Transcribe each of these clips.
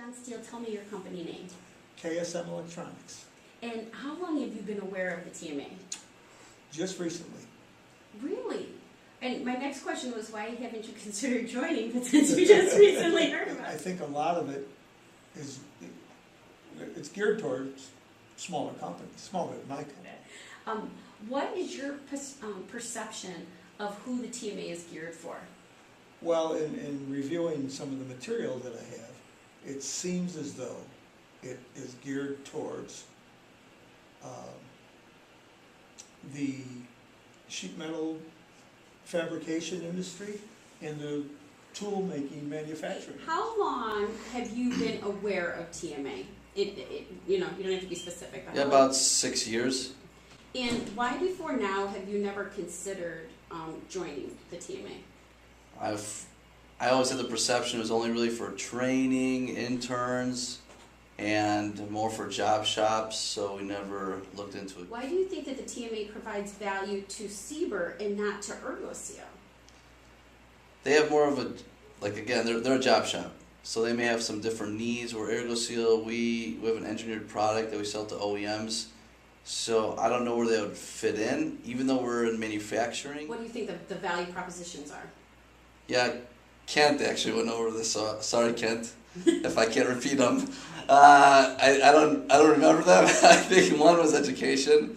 John Steele, tell me your company name. KSM Electronics. And how long have you been aware of the TMA? Just recently. Really? And my next question was, why haven't you considered joining, but since you just recently heard about I it? think a lot of it is, it's geared towards smaller companies, smaller than my company. What is your perception of who the TMA is geared for? Well, in reviewing some of the material that I have, it seems as though it is geared towards the sheet metal fabrication industry and the tool making manufacturing. How long have you been aware of TMA? You know, you don't have to be specific. But Yeah, about 6 years. And why before now have you never considered joining the TMA? I always had the perception it was only really for training, interns, and more for job shops, so we never looked into it. Why do you think that the TMA provides value to SIEBR and not to ErgoSeal? They have more of a, like again, they're a job shop, so they may have some different needs. Where ErgoSeal, we have an engineered product that we sell to OEMs, so I don't know where they would fit in, even though we're in manufacturing. What do you think the value propositions are? Yeah, Kent actually went over this, so sorry Kent, if I can't repeat them. I don't remember them. I think one was education.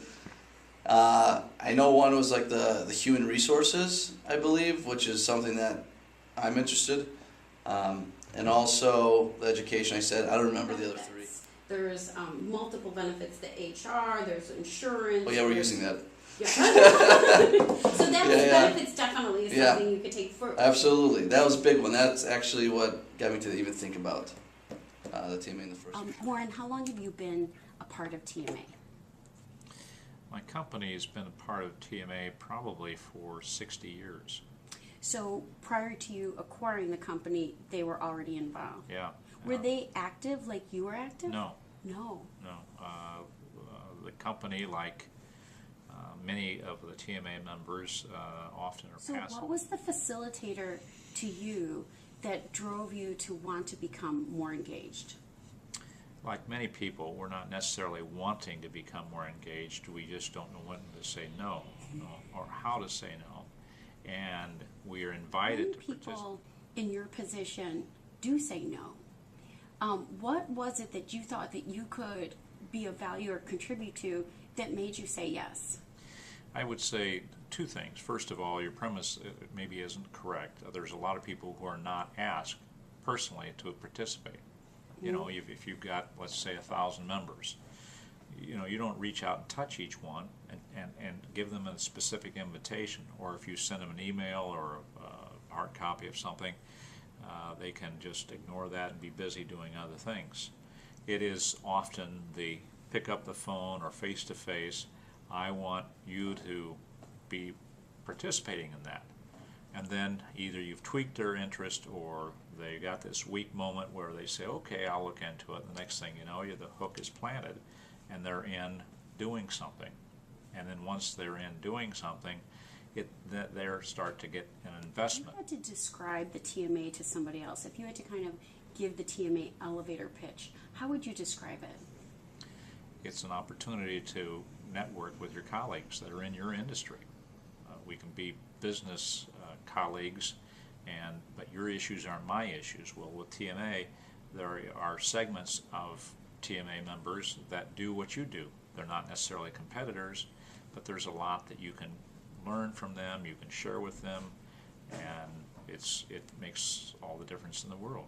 I know one was like the human resources, I believe, which is something that I'm interested. And also the education, I said, I don't remember the other three. There's multiple benefits, the HR, there's insurance. Oh yeah, we're using that. Yeah. So that was Yeah. benefits definitely is something you could take further. Absolutely. That was a big one. That's actually what got me to even think about the TMA in the first place. Warren, how long have you been a part of TMA? My company has been a part of TMA probably for 60 years. So prior to you acquiring the company, they were already involved. Yeah. Were they active like you were active? No, No. no. The company, like many of the TMA members, often are So passive. what was the facilitator to you that drove you to want to become more engaged? Like many people, we're not necessarily wanting to become more engaged. We just don't know when to say no, or how to say no. And we are invited Many to participate. people in your position do say no. What was it that you thought that you could be of value or contribute to that made you say yes? I would say two things. First of all, your premise maybe isn't correct. There's a lot of people who are not asked personally to participate. You know, if you've got, let's say, 1,000 members, you know, you don't reach out and touch each one and give them a specific invitation. Or if you send them an email or a hard copy of something, they can just ignore that and be busy doing other things. It is often the pick up the phone or face-to-face, I want you to be participating in that. And then either you've tweaked their interest or they got this weak moment where they say, okay, I'll look into it. The next thing you know, the hook is planted and they're in doing something. And then once they're in doing something, they start to get an investment. If you had to describe the TMA to somebody else, if you had to kind of give the TMA elevator pitch, how would you describe it? It's an opportunity to network with your colleagues that are in your industry. We can be business colleagues, but your issues aren't my issues. Well, with TMA, there are segments of TMA members that do what you do. They're not necessarily competitors, but there's a lot that you can learn from them, you can share with them, and it makes all the difference in the world.